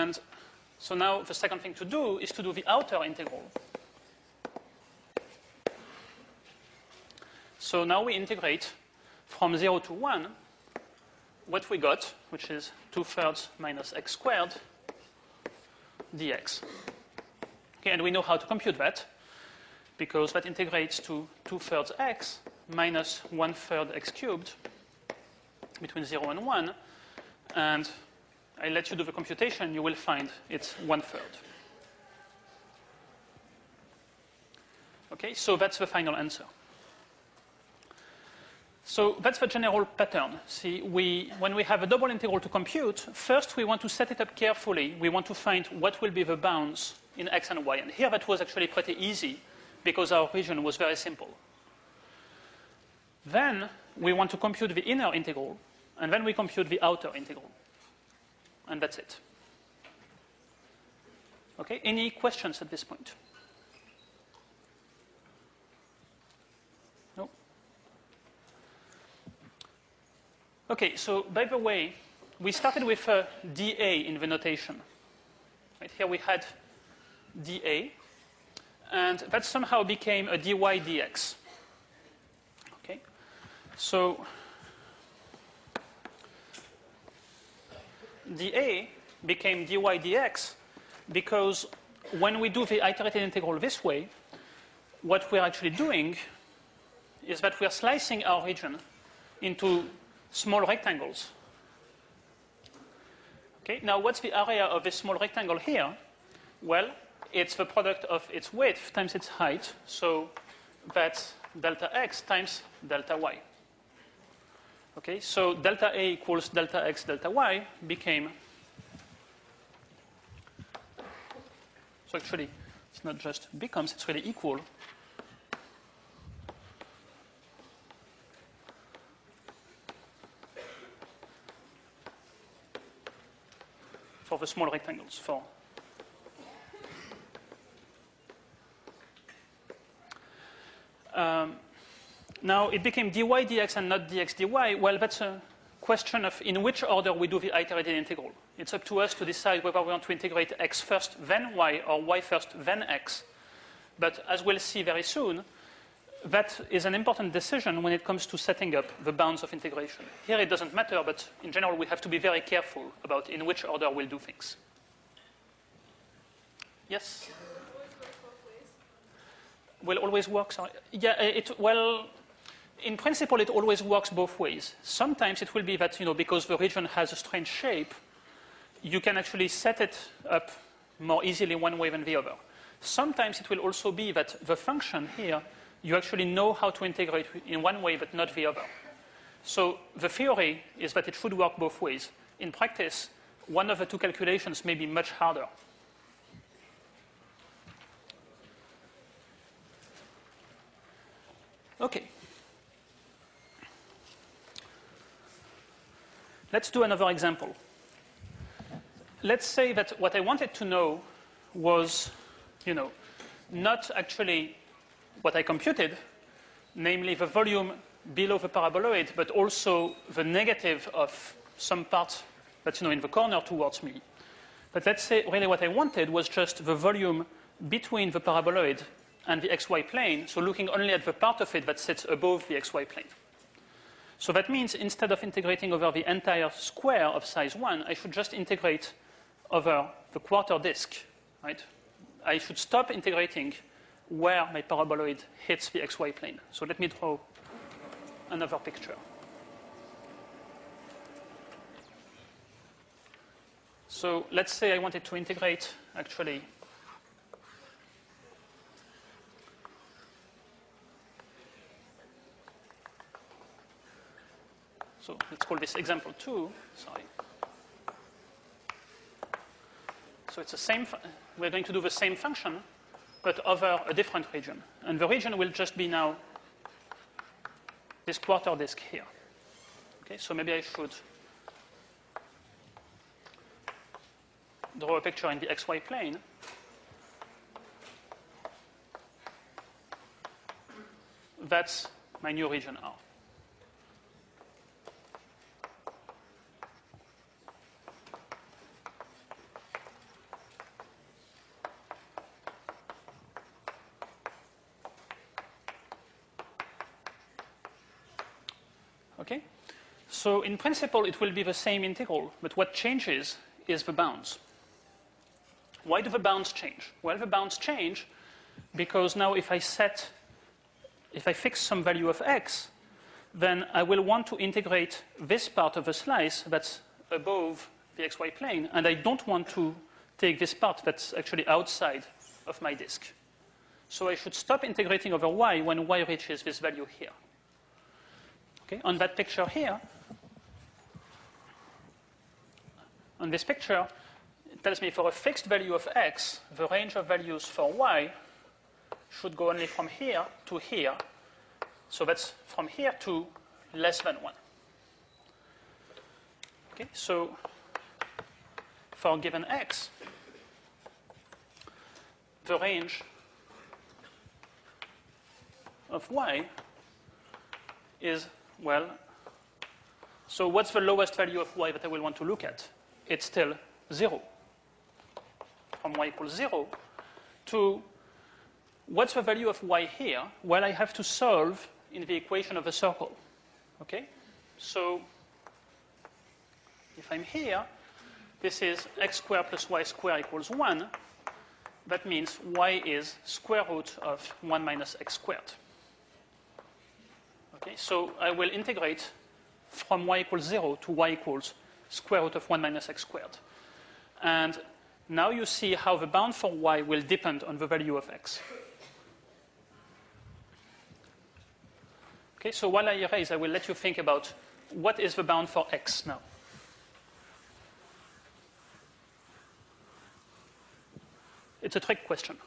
And so now the second thing to do is to do the outer integral. So now we integrate from 0 to 1 what we got, which is 2/3 minus x squared dx. Okay, and we know how to compute that, because that integrates to 2/3 x minus 1/3 x cubed between 0 and 1. And I let you do the computation, you will find it's 1/3. Okay, so that's the final answer. So that's the general pattern. See, when we have a double integral to compute, first we want to set it up carefully. We want to find what will be the bounds in x and y. And here that was actually pretty easy because our region was very simple. Then we want to compute the inner integral, and then we compute the outer integral. And that's it. Okay, any questions at this point? No? Okay, so by the way, we started with a dA in the notation. Right, here we had dA, and that somehow became a dy dx. Okay, so dA became dy dx because when we do the iterated integral this way, what we're actually doing is that we're slicing our region into small rectangles. Okay, now what's the area of this small rectangle here? Well, it's the product of its width times its height, so that's delta x times delta y. Okay, so delta A equals delta x delta y became, so actually it's not just becomes, it's really equal for the small rectangles. For now it became dy dx and not dx dy. Well, that's a question of in which order we do the iterated integral. It's up to us to decide whether we want to integrate x first, then y, or y first, then x. But as we'll see very soon, that is an important decision when it comes to setting up the bounds of integration. Here it doesn't matter, but in general we have to be very careful about in which order we'll do things. Yes? Will always work? Sorry. Yeah, well, in principle, it always works both ways. Sometimes it will be that, because the region has a strange shape, you can actually set it up more easily one way than the other. Sometimes it will also be that the function here, you actually know how to integrate in one way but not the other. So the theory is that it should work both ways. In practice, one of the two calculations may be much harder. Okay. Let's do another example. Let's say that what I wanted to know was, not actually what I computed, namely the volume below the paraboloid, but also the negative of some part that's in the corner towards me. But let's say really what I wanted was just the volume between the paraboloid and the xy plane, so looking only at the part of it that sits above the xy plane. So that means instead of integrating over the entire square of size 1, I should just integrate over the quarter disk, right? I should stop integrating where my paraboloid hits the xy plane. So let me draw another picture. So let's say I wanted to integrate, actually, so let's call this example 2. Sorry. So it's the same. We're going to do the same function, but over a different region. And the region will just be now this quarter disk here. Okay, so maybe I should draw a picture in the xy plane. That's my new region R. Okay? So in principle, it will be the same integral, but what changes is the bounds. Why do the bounds change? Well, the bounds change because now if I fix some value of x, then I will want to integrate this part of the slice that's above the xy plane, and I don't want to take this part that's actually outside of my disk. So I should stop integrating over y when y reaches this value here. Okay? On that picture here, on this picture, it tells me for a fixed value of x, the range of values for y should go only from here to here. So that's from here to less than 1. Okay, so for given x, the range of y is, well, so what's the lowest value of y that I will want to look at? It's still 0. From y equals 0 to what's the value of y here? Well, I have to solve in the equation of a circle. Okay? So if I'm here, this is x squared plus y squared equals 1. That means y is square root of 1 minus x squared. Okay? So I will integrate from y equals 0 to y equals square root of 1 minus x squared. And now you see how the bound for y will depend on the value of x. Okay, so while I erase, I will let you think about what is the bound for x now. It's a trick question.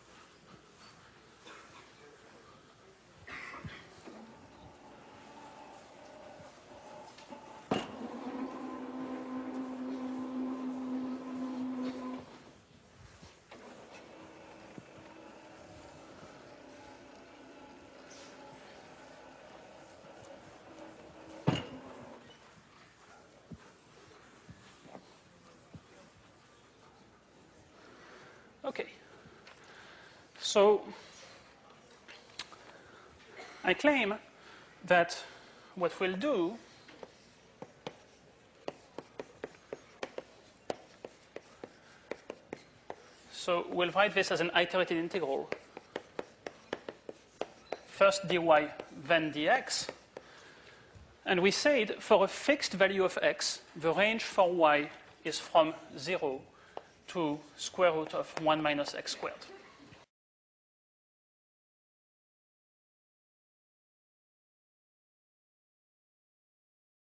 Okay. So I claim that what we'll do so we'll write this as an iterated integral. First dy, then dx. And we said for a fixed value of x, the range for y is from 0 to square root of 1 minus x squared.